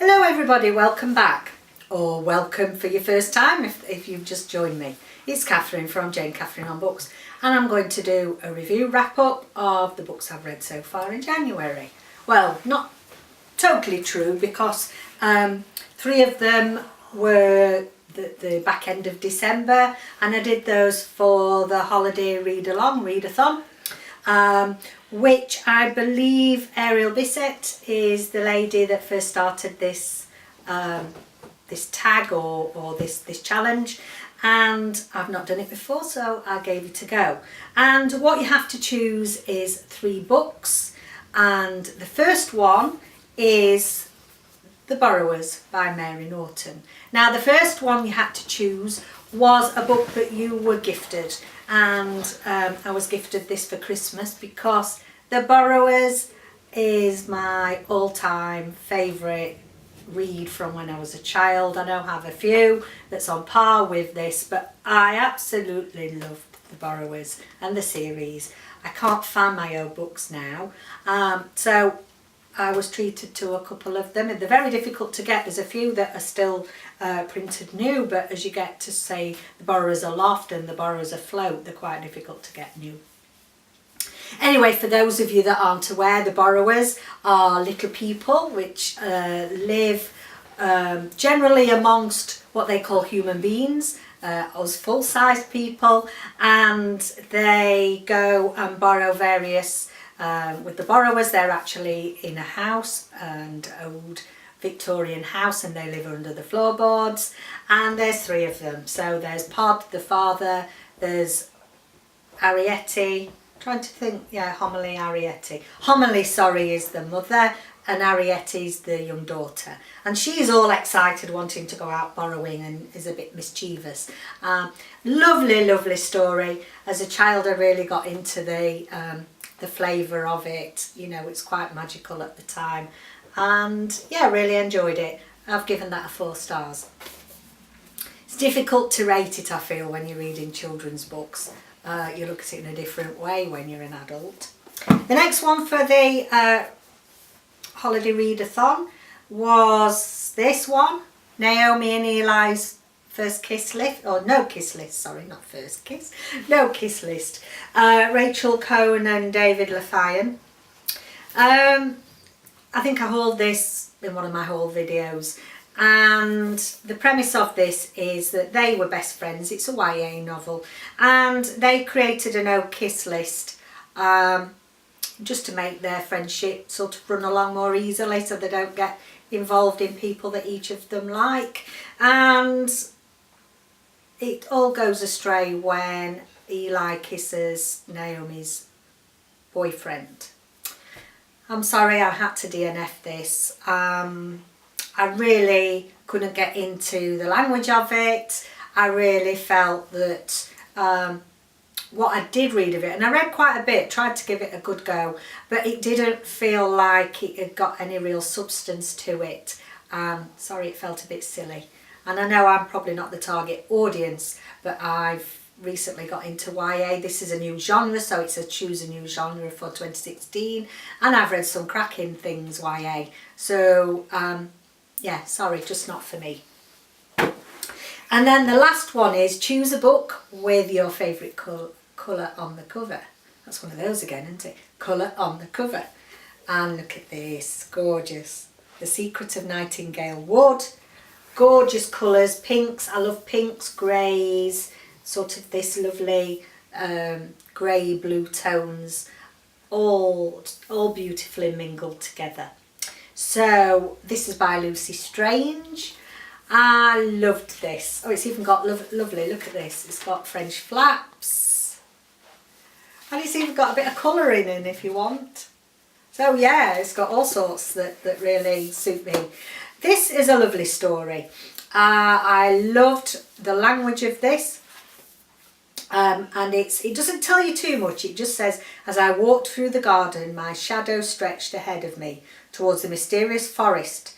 Hello everybody, welcome back, or welcome for your first time if you've just joined me. It's Catherine from Jayne Catherine on Books, and I'm going to do a review wrap up of the books I've read so far in January. Well, not totally true, because 3 of them were the back end of December, and I did those for the holiday readathon, which I believe Ariel Bissett is the lady that first started this this tag or this challenge, and I've not done it before, so I gave it a go. And what you have to choose is 3 books, and the first one is The Borrowers by Mary Norton. Now, the first one you had to choose was a book that you were gifted, and I was gifted this for Christmas because The Borrowers is my all-time favourite read from when I was a child. I now have a few that's on par with this, but I absolutely loved The Borrowers and the series. I can't find my own books now, so I was treated to a couple of them. They're very difficult to get. There's a few that are still printed new, but as you get to, say, The Borrowers Aloft and The Borrowers Afloat, they're quite difficult to get new. Anyway, for those of you that aren't aware, the borrowers are little people which live generally amongst what they call human beings, us full-sized people, and they go and borrow various, with the borrowers, they're actually in a house, an old Victorian house, and they live under the floorboards, and there's 3 of them. So there's Pod, the father, there's Arietti, trying to think, yeah, Homily, Arietti. Homily, sorry, is the mother, and Arietti's the young daughter. And she's all excited, wanting to go out borrowing, and is a bit mischievous. Lovely, lovely story. As a child, I really got into the flavour of it. You know, it's quite magical at the time. And yeah, really enjoyed it. I've given that a 4 stars. It's difficult to rate it, I feel, when you're reading children's books. You look at it in a different way when you're an adult. The next one for the holiday readathon was this one, Naomi and Elys' first kiss list, or no kiss list, sorry, not first kiss, no kiss list. Rachel Cohen and David Levithan. I think I hauled this in one of my haul videos, and the premise of this is that they were best friends. It's a YA novel, and they created a no kiss list just to make their friendship sort of run along more easily, so they don't get involved in people that each of them like. And it all goes astray when Eli kisses Naomi's boyfriend. I'm sorry, I had to DNF this. I really couldn't get into the language of it. I really felt that what I did read of it, and I read quite a bit, tried to give it a good go, but it didn't feel like it had got any real substance to it. Sorry, it felt a bit silly. And I know I'm probably not the target audience, but I've recently got into YA. This is a new genre, so it's a choose a new genre for 2016, and I've read some cracking things YA. So yeah, sorry, just not for me. And then the last one is choose a book with your favourite colour on the cover. That's one of those again, isn't it? Colour on the cover. And look at this, gorgeous. The Secret of Nightingale Wood. Gorgeous colours, pinks, I love pinks, greys, sort of this lovely grey blue tones, all beautifully mingled together. So this is by Lucy Strange. I loved this. Oh, it's even got lovely, look at this. It's got French flaps. And it's even got a bit of colouring in if you want. So yeah, it's got all sorts that really suit me. This is a lovely story. I loved the language of this. And it doesn't tell you too much. It just says, as I walked through the garden, my shadow stretched ahead of me towards the mysterious forest.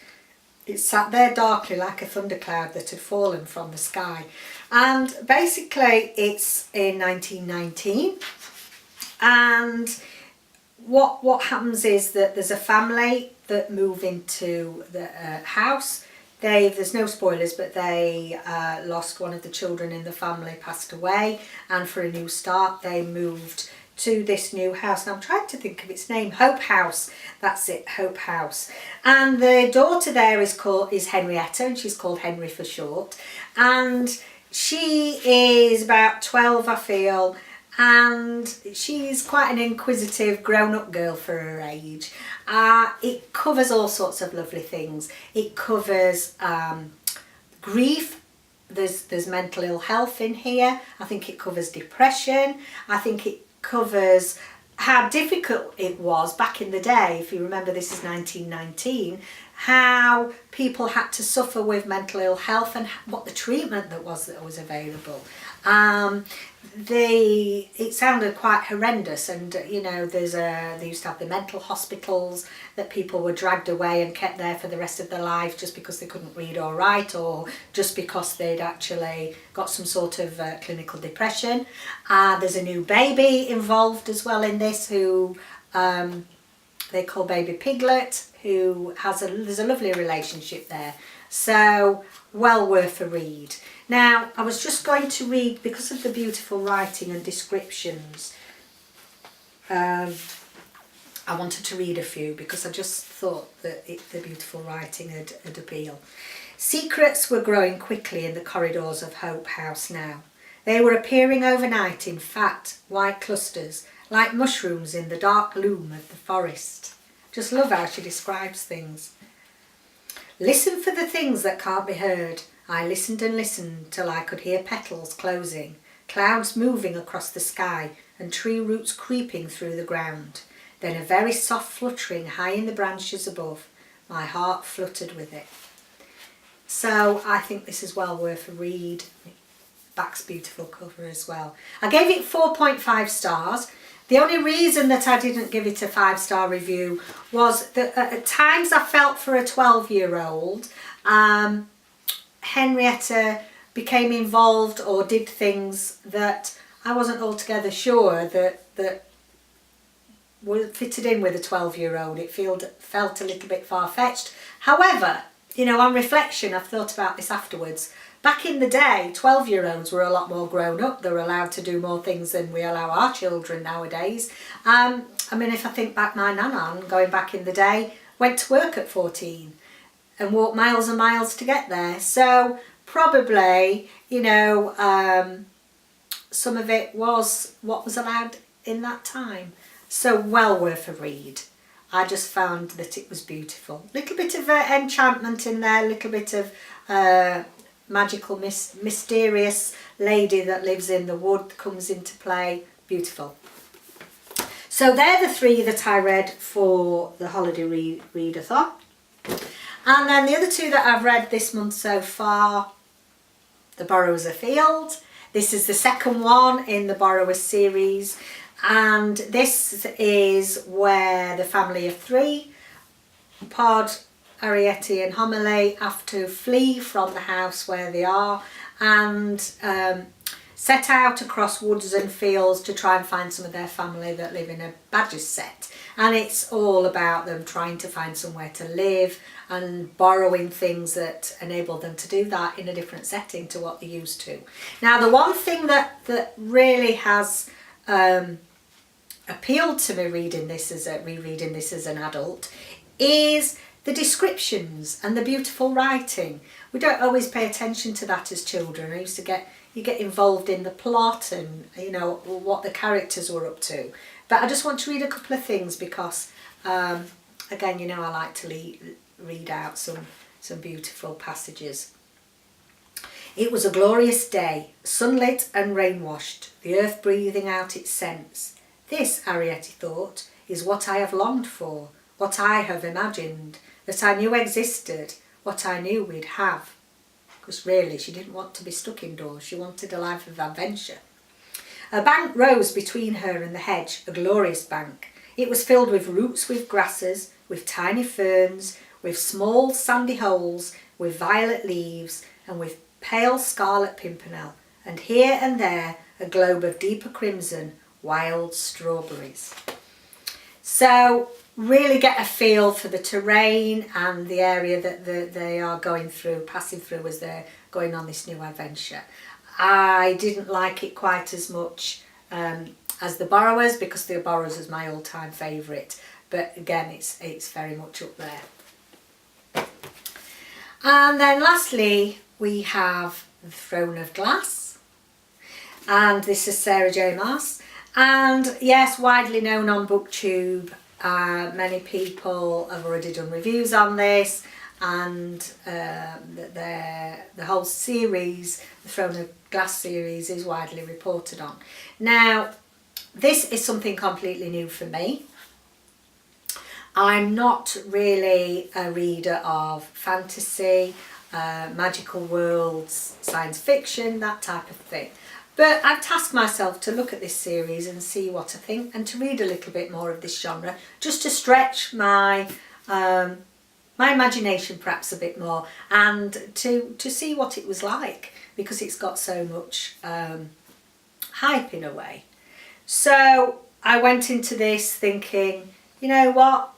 It sat there darkly like a thundercloud that had fallen from the sky. And basically it's in 1919, and what happens is that there's a family that move into the house. There's no spoilers, but they lost one of the children in the family, passed away, and for a new start they moved to this new house. And I'm trying to think of its name. Hope House. That's it, Hope House. And the daughter there is Henrietta, and she's called Henry for short. And she is about 12, I feel, and she's quite an inquisitive grown-up girl for her age. It covers all sorts of lovely things. It covers grief. There's mental ill health in here. I think it covers depression. I think it covers how difficult it was back in the day. If you remember, this is 1919, how people had to suffer with mental ill health and what the treatment that was available. It sounded quite horrendous, and you know, they used to have the mental hospitals that people were dragged away and kept there for the rest of their life just because they couldn't read or write, or just because they'd actually got some sort of clinical depression. There's a new baby involved as well in this, who they call baby Piglet, who there's a lovely relationship there. So well worth a read. Now, I was just going to read, because of the beautiful writing and descriptions, I wanted to read a few because I just thought that the beautiful writing had appeal. Secrets were growing quickly in the corridors of Hope House now. They were appearing overnight in fat, white clusters, like mushrooms in the dark gloom of the forest. Just love how she describes things. Listen for the things that can't be heard. I listened and listened till I could hear petals closing, clouds moving across the sky, and tree roots creeping through the ground. Then a very soft fluttering high in the branches above. My heart fluttered with it. So I think this is well worth a read. Back's beautiful cover as well. I gave it 4.5 stars. The only reason that I didn't give it a 5-star review was that at times I felt for a 12-year-old, Henrietta became involved or did things that I wasn't altogether sure that were fitted in with a 12-year-old. It felt a little bit far-fetched. However, you know, on reflection, I've thought about this afterwards. Back in the day, 12-year-olds were a lot more grown up. They were allowed to do more things than we allow our children nowadays. I mean, if I think back, my nana, going back in the day, went to work at 14 and walked miles and miles to get there. So probably, you know, some of it was what was allowed in that time. So well worth a read. I just found that it was beautiful. Little bit of enchantment in there, little bit of magical, mysterious lady that lives in the wood comes into play. Beautiful. So they're the 3 that I read for the holiday readathon. And then the other 2 that I've read this month so far, The Borrowers Afield. This is the second one in the Borrowers series, and this is where the family of 3, Pod, Arietti and Homily, have to flee from the house where they are and set out across woods and fields to try and find some of their family that live in a badger set. And it's all about them trying to find somewhere to live and borrowing things that enable them to do that in a different setting to what they're used to. Now, the one thing that really has appealed to me rereading this as an adult is the descriptions and the beautiful writing. We don't always pay attention to that as children. You get involved in the plot and, you know, what the characters were up to. But I just want to read a couple of things because, again, you know, I like to read out some beautiful passages. It was a glorious day, sunlit and rain-washed, the earth breathing out its scents. This, Arietti thought, is what I have longed for, what I have imagined, that I knew existed, what I knew we'd have. Because really, she didn't want to be stuck indoors. She wanted a life of adventure. A bank rose between her and the hedge, a glorious bank. It was filled with roots, with grasses, with tiny ferns, with small sandy holes, with violet leaves, and with pale scarlet pimpernel, and here and there a globe of deeper crimson, wild strawberries. So really get a feel for the terrain and the area that they are passing through as they're going on this new adventure. I didn't like it quite as much as The Borrowers, because The Borrowers is my all-time favourite, but again it's very much up there. And then lastly we have The Throne of Glass, and this is Sarah J. Maas, and yes, widely known on BookTube. Many people have already done reviews on this, and the whole series, the Throne of Glass series, is widely reported on. Now, this is something completely new for me. I'm not really a reader of fantasy, magical worlds, science fiction, that type of thing. But I've tasked myself to look at this series and see what I think, and to read a little bit more of this genre, just to stretch my my imagination perhaps a bit more, and to see what it was like, because it's got so much hype in a way. So I went into this thinking, you know what,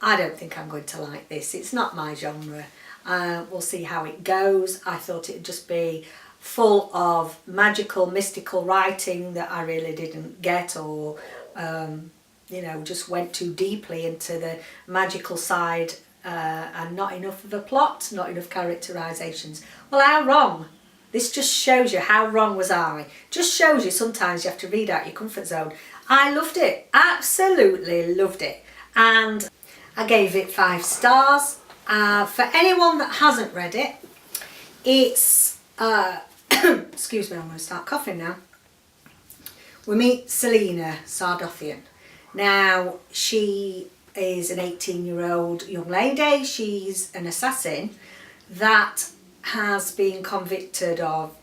I don't think I'm going to like this. It's not my genre. We'll see how it goes. I thought it'd just be full of magical, mystical writing that I really didn't get, or you know, just went too deeply into the magical side, and not enough of a plot, not enough characterizations. Well, how wrong. This just shows you how wrong was I. Just shows you sometimes you have to read out your comfort zone. I loved it, absolutely loved it, and I gave it 5 stars. For anyone that hasn't read it, it's excuse me, I'm going to start coughing now. We meet Selena Sardothian. Now, she is an 18-year-old young lady. She's an assassin that has been convicted of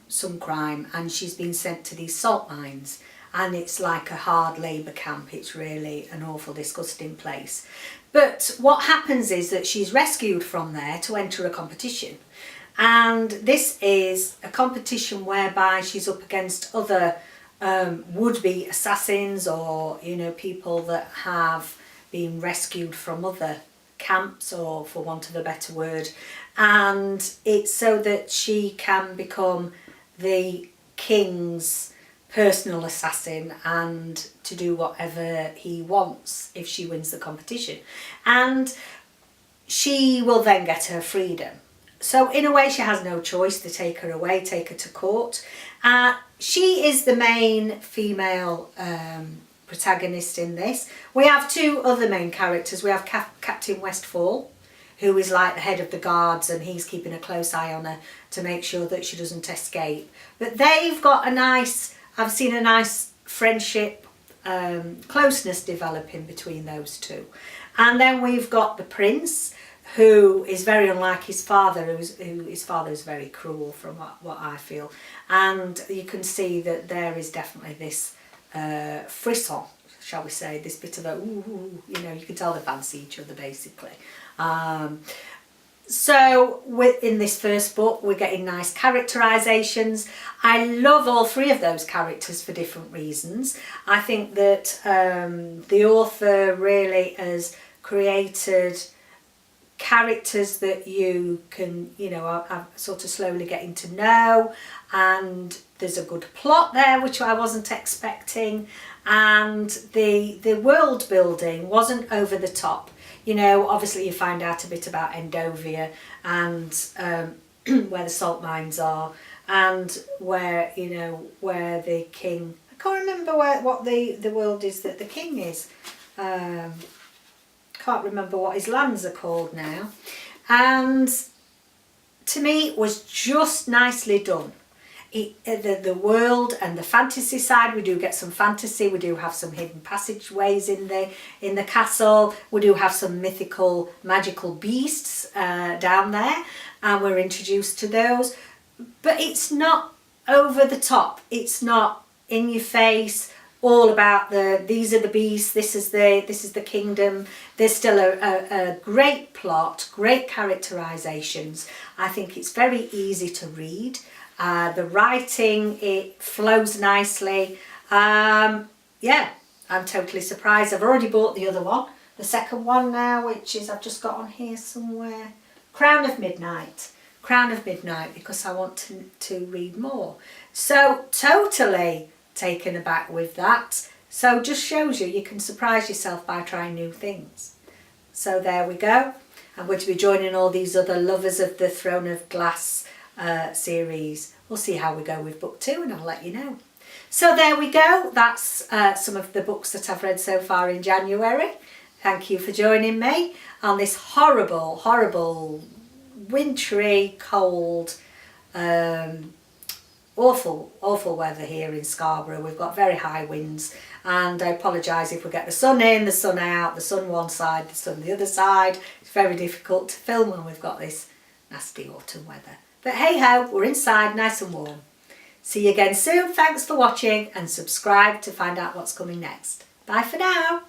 some crime, and she's been sent to these salt mines, and it's like a hard labour camp. It's really an awful, disgusting place. But what happens is that she's rescued from there to enter a competition. And this is a competition whereby she's up against other would-be assassins, or, you know, people that have been rescued from other camps, or for want of a better word. And it's so that she can become the king's personal assassin, and to do whatever he wants if she wins the competition. And she will then get her freedom. So in a way she has no choice. They take her away, take her to court. She is the main female protagonist in this. We have 2 other main characters. We have Captain Westfall, who is like the head of the guards, and he's keeping a close eye on her to make sure that she doesn't escape. But they've got a nice, I've seen a nice friendship, closeness developing between those 2. And then we've got the prince, who is very unlike his father, his father is very cruel, from what I feel. And you can see that there is definitely this frisson, shall we say, this bit of a, ooh, you know, you can tell they fancy each other basically. So in this first book we're getting nice characterizations. I love all 3 of those characters for different reasons. I think that the author really has created characters that you can, you know, are sort of slowly getting to know, and there's a good plot there which I wasn't expecting, and the world building wasn't over the top. You know, obviously you find out a bit about Endovia, and where the salt mines are, and where, you know, where the king, I can't remember what the world is that the king is. Can't remember what his lands are called now. And to me it was just nicely done. The world and the fantasy side, we do get some fantasy. We do have some hidden passageways in the castle. We do have some mythical, magical beasts down there, and we're introduced to those. But it's not over the top. It's not in your face, all about these are the beasts, this is the kingdom. There's still a great plot, great characterizations. I think it's very easy to read. The writing, it flows nicely. Yeah, I'm totally surprised. I've already bought the other one, the second one now, which is, I've just got on here somewhere, Crown of Midnight. Crown of Midnight, because I want to read more. So totally taken aback with that. So just shows you can surprise yourself by trying new things. So there we go. I'm going to be joining all these other lovers of the Throne of Glass series. We'll see how we go with book 2 and I'll let you know. So there we go. That's some of the books that I've read so far in January. Thank you for joining me on this horrible, horrible, wintry, cold, awful weather here in Scarborough. We've got very high winds, and I apologise if we get the sun in, the sun out, the sun one side, the sun the other side. It's very difficult to film when we've got this nasty autumn weather. But hey ho, we're inside nice and warm. See you again soon. Thanks for watching and subscribe to find out what's coming next. Bye for now.